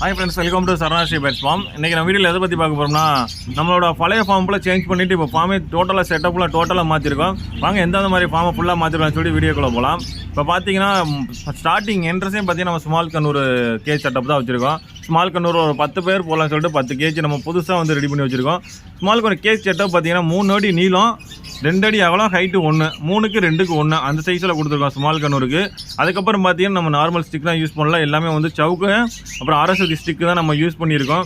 Hi friends, welcome to Saranasri pets farm. இன்றைக்கி நம்ம வீடியோவில் எதை பற்றி பார்க்க போகிறோம்னா, நம்மளோட பழைய ஃபார்ம் ஃபுல்லாக சேஞ்ச் பண்ணிவிட்டு இப்போ ஃபார்மே டோட்டலாக செட்டப்பில் டோட்டலாக மாற்றிருக்கோம். வாங்க எந்தெந்த மாதிரி ஃபார்மை ஃபுல்லாக மாற்றிருக்கோம்னு சொல்லி வீடியோக்குள்ளே போகலாம். இப்போ பார்த்தீங்கன்னா ஸ்டார்டிங் என்ட்ரஸே பார்த்தீங்கன்னா நம்ம ஸ்மால் கண்ணூர் கேஜ் செட்டப் தான் வச்சுருக்கோம். ஸ்மால் கண்ணூர் ஒரு 10 பேர் போகலான்னு சொல்லிட்டு 10 கேஜி நம்ம புதுசாக வந்து ரெடி பண்ணி வச்சுருக்கோம். ஸ்மால் கண்ணூர் கேஜ் செட்டப் பார்த்தீங்கன்னா 3 அடி நீளம், 2 அடி அகலம், ஹைட்டு 1, 3க்கு 2க்கு 1 அந்த சைஸில் கொடுத்துருக்கோம் ஸ்மால் கண்ணூருக்கு. அதுக்கப்புறம் பார்த்தீங்கன்னா நம்ம நார்மல் ஸ்டிக் தான் யூஸ் பண்ணலாம். எல்லாமே வந்து சவுக்கு அப்புறம் அரசு ஸ்டிக்கு தான் நம்ம யூஸ் பண்ணியிருக்கோம்.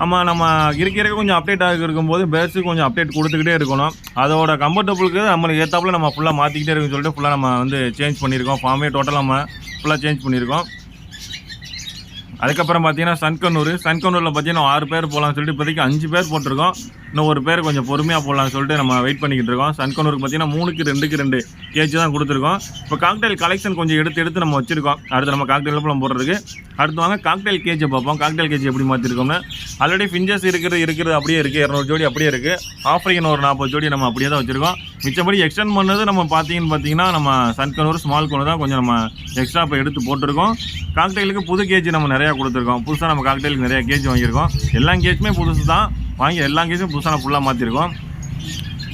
நம்ம இருக்க கொஞ்சம் அப்டேட் ஆகி இருக்கும்போது பேர்ஸுக்கு கொஞ்சம் அப்டேட் கொடுத்துக்கிட்டே இருக்கணும். அதோட கம்ஃபர்டபுளுக்கு நம்மளுக்கு ஏற்றாப்புல நம்ம ஃபுல்லாக மாற்றிக்கிட்டே இருக்குன்னு சொல்லிட்டு ஃபுல்லாக நம்ம வந்து சேஞ்ச் பண்ணியிருக்கோம். ஃபார்மே டோட்டலாக நம்ம ஃபுல்லாக சேஞ்ச் பண்ணியிருக்கோம். அதுக்கப்புறம் பார்த்தீங்கன்னா சன்கண்ணூரில் பார்த்தீங்கன்னா 6 பேர் போகலான்னு சொல்லிட்டு இப்போதைக்கு 5 பேர் போட்டிருக்கோம். இன்னும் ஒரு பேர் கொஞ்சம் பொறுமையாக போடலான்னு சொல்லிட்டு நம்ம வெயிட் பண்ணிக்கிட்டு இருக்கோம். சன்கண்ணூருக்கு பார்த்தீங்கன்னா 3க்கு 2 கேஜி தான் கொடுத்துருக்கோம். இப்போ காக்டெயில் கலெக்ஷன் கொஞ்சம் எடுத்து நம்ம வச்சுருக்கோம். அடுத்து நம்ம காக்டெயில் பழம் போடுறதுக்கு அடுத்து வாங்க காக்டெயில் கேஜை பார்ப்போம். காக்டெயில் கேஜி எப்படி மாற்றிருக்கோம்னா, ஆல்ரெடி ஃபிஞ்சஸ் இருக்கிறது அப்படியே இருக்குது. 200 ஜோடி அப்படியே இருக்குது. ஆஃப்ரிக்கன் ஒரு 40 ஜோடி நம்ம அப்படியே தான் வச்சுருக்கோம். மிச்சப்படி எக்ஸ்டெண்ட் பண்ணது நம்ம பார்த்தீங்கன்னா நம்ம சன்கண்ணூர் ஸ்மால் கண்ணூர் தான் கொஞ்சம் நம்ம எக்ஸ்ட்ரா இப்போ எடுத்து போட்டிருக்கோம். காக்டெயிலுக்கு புது கேஜி நம்ம நிறையா கொடுத்துருக்கோம். புதுசாக நம்ம காக்டெயிலுக்கு நிறையா கேஜி வாங்கியிருக்கோம். எல்லா கேஜுமே புதுசு தான் வாங்கி எல்லா கேஜும் புதுசாக ஃபுல்லாக மாற்றிருக்கோம்.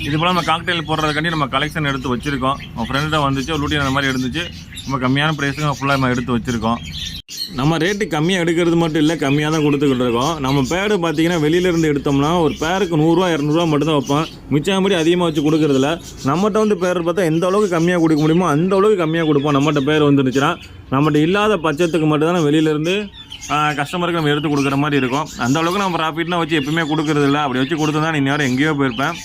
இது போல் நம்ம காக்டெயில் போடுறதுக்காண்டி நம்ம கலெக்ஷன் எடுத்து வச்சுருக்கோம். நம்ம ஃப்ரெண்ட வந்துச்சு லூட்டி அந்த மாதிரி இருந்துச்சு. நம்ம கம்மியான ப்ரைஸுக்கு நம்ம ஃபுல்லாக நம்ம எடுத்து வச்சுருக்கோம். நம்ம ரேட்டு கம்மியாக எடுக்கிறது மட்டும் இல்லை, கம்மியாக தான் கொடுத்துக்கிட்டு இருக்கோம். நம்ம பேடு பார்த்தீங்கன்னா வெளியிலேருந்து எடுத்தோம்னா ஒரு பேருக்கு 100 200 மட்டும் தான் வைப்போம். மிச்சம்படி அதிகமாக வச்சு கொடுக்குறதில்ல. நம்மகிட்ட வந்து பேர் பார்த்தா எந்த அளவுக்கு கம்மியாக கொடுக்க முடியுமோ அந்த அளவுக்கு கம்மியாக கொடுப்போம். நம்மகிட்ட பேர் வந்துருச்சுன்னா நம்மகிட்ட இல்லாத பட்சத்துக்கு மட்டும்தான் வெளியிலேருந்து கஸ்டமருக்கு நம்ம எடுத்து கொடுக்குற மாதிரி இருக்கும். அந்த அளவுக்கு நம்ம ப்ராஃபிட்னா வச்சு எப்பயுமே கொடுக்குறதில்ல. அப்படி வச்சு கொடுத்து தான் நேரம் எங்கேயோ போயிருப்பேன்.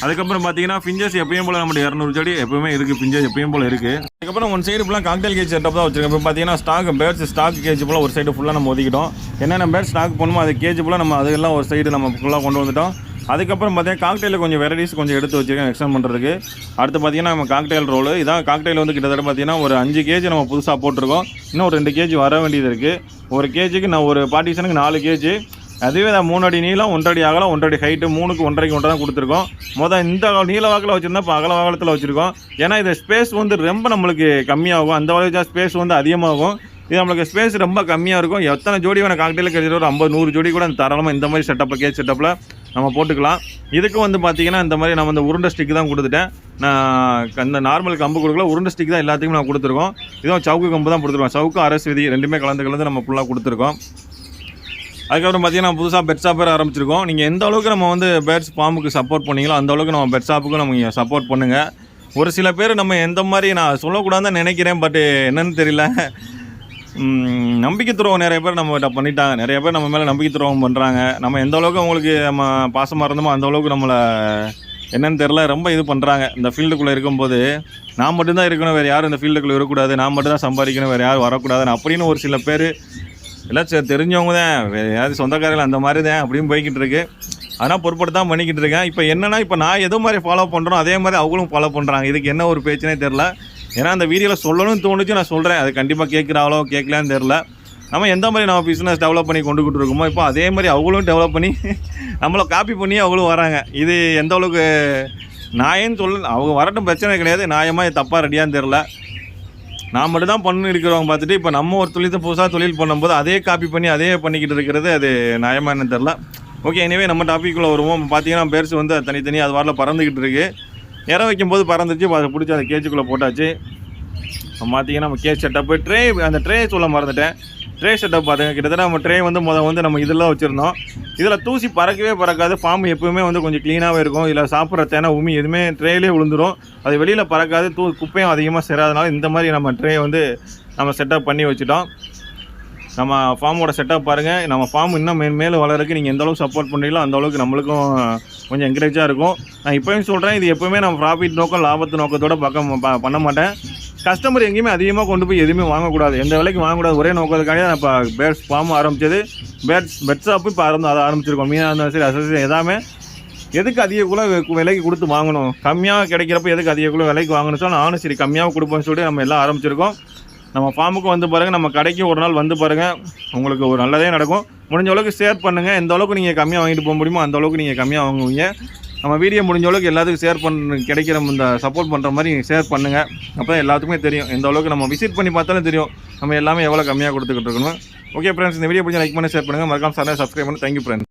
அதுக்கப்புறம் பார்த்தீங்கன்னா ஃபிஞ்சஸ் எப்பயும் போல் நம்மகிட்ட 200 ஜோடி எப்பவுமே இருக்குது. ஃபிஞ்சஸ் எப்பயும் போல் இருக்குது. அதுக்கப்புறம் ஒன் சைடு ஃபுல்லாக காக்டெயில் கேஜ் செட்டப் தான் வச்சுருக்கோம். இப்போ பார்த்தீங்கன்னா பேர்ட்ஸ் ஸ்டாக் கேஜ் போல் ஒரு சைடு ஃபுல்லாக நம்ம ஒதுக்கிட்டோம். என்னென்ன பேர்ட் ஸ்டாக் பண்ணுமோ அது கேஜ் போல் நம்ம அதெல்லாம் ஒரு சைடு நம்ம ஃபுல்லாக கொண்டு வந்துட்டோம். அதுக்கப்புறம் பார்த்தீங்கன்னா காக்டெயில் கொஞ்சம் வெரைட்டிஸ் கொஞ்சம் எடுத்து வச்சுருக்கேன் எக்ஸ்டெண்ட் பண்ணுறதுக்கு. அடுத்து பார்த்தீங்கன்னா நம்ம காக்டெயில் ரோலு இதான். காக்டெயில் வந்து கிட்டத்தட்ட பார்த்தீங்கன்னா ஒரு 5 கேஜி நம்ம புதுசாக போட்டிருக்கோம். இன்னும் ஒரு 2 கேஜி வர வேண்டியது இருக்குது. ஒரு கேஜிக்கு நான் ஒரு பார்ட்டிஷனுக்கு 4 கேஜி. அதுவே நான் 3 அடி நீளம், 1 அடி அகலம், 1 அடி ஹைட்டு, 3க்கு 1.5க்கு 1 தான் கொடுத்துருக்கோம். இந்த நீள வாக்கில் வச்சுருந்தா இப்போ அகல வாகலத்தில் வச்சுருக்கோம். ஏன்னா இது ஸ்பேஸ் வந்து ரொம்ப நம்மளுக்கு கம்மியாகும். அந்த வகையாக ஸ்பேஸ் வந்து அதிகமாகும். இது நம்மளுக்கு ஸ்பேஸ் ரொம்ப கம்மியாக இருக்கும். எத்தனை ஜோடி வேணும் காக்டெயில் கிடைச்சிட்டு ஒரு 50-100 ஜோடி கூட தாராளமாக இந்த மாதிரி செட்டப்பில் கேஜ் செட்டப்பில் நம்ம போட்டுக்கலாம். இதுக்கு வந்து பார்த்திங்கன்னா இந்த மாதிரி நம்ம இந்த உருண்டை ஸ்டிக் தான் கொடுத்துட்டேன். நான் இந்த நார்மல் கம்பு கொடுக்கல, உருண்டை ஸ்டிக் தான் எல்லாத்துக்கும் நான் கொடுத்துருக்கோம். இதுவும் சவுக்கு கம்பு தான் கொடுத்துருக்கோம். சவுக்கு அரசு விதி ரெண்டுமே கலந்து நம்ம ஃபுல்லாக கொடுத்துருக்கோம். அதுக்கப்புறம் பார்த்தீங்கன்னா புதுசாக பெட் ஷாப்பர் ஆரம்பிச்சிருக்கோம். நீங்கள் எந்த அளவுக்கு நம்ம வந்து பேர்ட்ஸ் ஃபார்முக்கு சப்போர்ட் பண்ணீங்களோ அந்த அளவுக்கு நம்ம பெட் ஷாப்புக்கும் நம்ம சப்போர்ட் பண்ணுங்கள். ஒரு சில பேர் நம்ம எந்த மாதிரி நான் சொல்லக்கூடாதுன்னு நினைக்கிறேன், பட் என்னன்னு தெரியல, நம்பிக்கை துரோகம் நிறைய பேர் நம்ம பண்ணிட்டாங்க. நிறைய பேர் நம்ம மேலே நம்பிக்கை துரோகம் பண்ணுறாங்க. நம்ம எந்த அளவுக்கு அவங்களுக்கு நம்ம பாசமாக இருந்தோமோ அந்த அளவுக்கு நம்மளை என்னென்னு தெரில ரொம்ப இது பண்ணுறாங்க. இந்த ஃபீல்டுக்குள்ளே இருக்கும்போது நான் மட்டும்தான் இருக்கணும், வேறு யாரும் இந்த ஃபீல்டுக்குள்ளே இருக்கக்கூடாது, நான் மட்டும் தான் சம்பாதிக்கணும், வேறு யாரும் வரக்கூடாதுன்னு அப்படின்னு ஒரு சில பேர் எல்லாம் தெரிஞ்சவங்க தான், வேறு யாரும் சொந்தக்காரர்கள் அந்த மாதிரி தான் அப்படின்னு போய்கிட்டு இருக்கு. அதனால் பொறுப்பட்டு தான் பண்ணிக்கிட்டு இருக்கேன். இப்போ என்னென்னா இப்போ நான் எது மாதிரி ஃபாலோ பண்ணுறோம் அதே மாதிரி அவங்களும் ஃபாலோ பண்ணுறாங்க. இதுக்கு என்ன ஒரு பேச்சுனே தெரில. ஏன்னா அந்த வீடியோவில் சொல்லணும்னு தோணுச்சு, நான் சொல்கிறேன். அது கண்டிப்பாக கேட்குறாங்களோ கேட்கலான்னு தெரில. நம்ம எந்த மாதிரி நம்ம பிஸ்னஸ் டெவலப் பண்ணி கொண்டுக்கிட்டு இருக்கோமோ இப்போ அதே மாதிரி அவங்களும் டெவலப் பண்ணி நம்மளை காப்பி பண்ணி அவங்களும் வராங்க. இது எந்த அளவுக்கு நாயன்னு அவங்க வரட்டும், பிரச்சனை கிடையாது. நியாயமாக தப்பாக ரெடியான்னு தெரில. நான் மட்டும் தான் பண்ணி இருக்கிறவங்க பார்த்துட்டு இப்போ நம்ம ஒரு புதுசாக தொழில் பண்ணும்போது அதே காப்பி பண்ணி அதே பண்ணிக்கிட்டு இருக்கிறது அது நியாயமாக என்னன்னு தெரில. ஓகே, எனவே நம்ம டாப்பிக்குள்ளே வருவோம். பார்த்தீங்கன்னா பேர்ஸ் வந்து தனித்தனி அது வாரில் பறந்துக்கிட்டு இருக்குது. இற வைக்கும்போது பறந்துச்சு, அதை பிடிச்சி அதை கேஜுக்குள்ளே போட்டாச்சு. பார்த்தீங்கன்னா நம்ம கேஜ் செட்டப்பு அந்த ட்ரே சொல்ல மறந்துட்டேன். ட்ரே செட்டப் பார்த்துங்க. கிட்டத்தட்ட நம்ம ட்ரே வந்து வந்து நம்ம இதெல்லாம் வச்சுருந்தோம். இதில் தூசி பறக்கவே பறக்காது. ஃபார்ம் எப்போவுமே வந்து கொஞ்சம் க்ளீனாகவே இருக்கும். இதில் சாப்பிட்ற தேனை உமி எதுவுமே ட்ரேலே விழுந்துடும். அது வெளியில் பறக்காது. குப்பையும் அதிகமாக சேராதனால இந்த மாதிரி நம்ம ட்ரே வந்து நம்ம செட்டப் பண்ணி வச்சுட்டோம். நம்ம ஃபார்மோட செட்டப் பாருங்கள். நம்ம ஃபார்ம் இன்னும் மேலும் வளர்றதுக்கு நீங்கள் எந்த அளவுக்கு சப்போர்ட் பண்ணுறீங்களோ அந்த அளவுக்கு நம்மளுக்கும் கொஞ்சம் என்கரேஜாக இருக்கும். நான் இப்போயும் சொல்கிறேன், இது எப்போவுமே நம்ம ப்ராஃபிட் நோக்கம் லாபத்து நோக்கத்தோடு பண்ண மாட்டேன். கஸ்டமர் எங்கேயுமே அதிகமாக கொண்டு போய் எதுவுமே வாங்கக்கூடாது, எந்த விலைக்கு வாங்கக்கூடாது. ஒரே நோக்கத்துக்காக நான் இப்போ பேர்ட்ஸ் ஃபார்ம் ஆரம்பித்தது. பெட் ஷாப்பு இப்போ அதை ஆரம்பிச்சிருக்கோம். மீனாக இருந்தாலும் சரி அசசி எல்லாமே எதுக்கு அதிகக்குள்ளே விலைக்கு கொடுத்து வாங்கணும், கம்மியாக கிடைக்கிறப்ப எதுக்கு அதிகக்குள்ளே விலைக்கு வாங்கணும் சொன்னால் நானும் சரி கம்மியாக கொடுப்போம்னு சொல்லிட்டு நம்ம எல்லாம் ஆரம்பிச்சிருக்கோம். நம்ம ஃபார்முக்கு வந்து பாருங்கள், நம்ம கடைக்கு ஒரு நாள் வந்து பாருங்கள், உங்களுக்கு ஒரு நல்லதே நடக்கும். முடிஞ்ச அளவுக்கு ஷேர் பண்ணுங்கள். எந்த அளவுக்கு நீங்கள் கம்மியாக வாங்கிட்டு போக முடியுமோ அந்த அளவுக்கு நீங்கள் கம்மியாக வாங்குவீங்க. நம்ம வீடியோ முடிஞ்ச அளவுக்கு எல்லாத்துக்கும் ஷேர் கிடைக்கிற இந்த சப்போர்ட் பண்ணுற மாதிரி ஷேர் பண்ணுங்கள். அப்போ தான் எல்லாத்துக்குமே தெரியும், எந்த அளவுக்கு நம்ம விசிட் பண்ணி பார்த்தாலும் தெரியும் நம்ம எல்லாமே எவ்வளோ கம்மியாக கொடுத்துக்கிட்டு இருக்கணும். ஓகே ஃப்ரெண்ட்ஸ், இந்த வீடியோ பிடிச்சா லைக் பண்ணி ஷேர் பண்ணுங்கள். மறக்காம சேனலை சப்ஸ்கிரைப் பண்ணி. Thank you friends.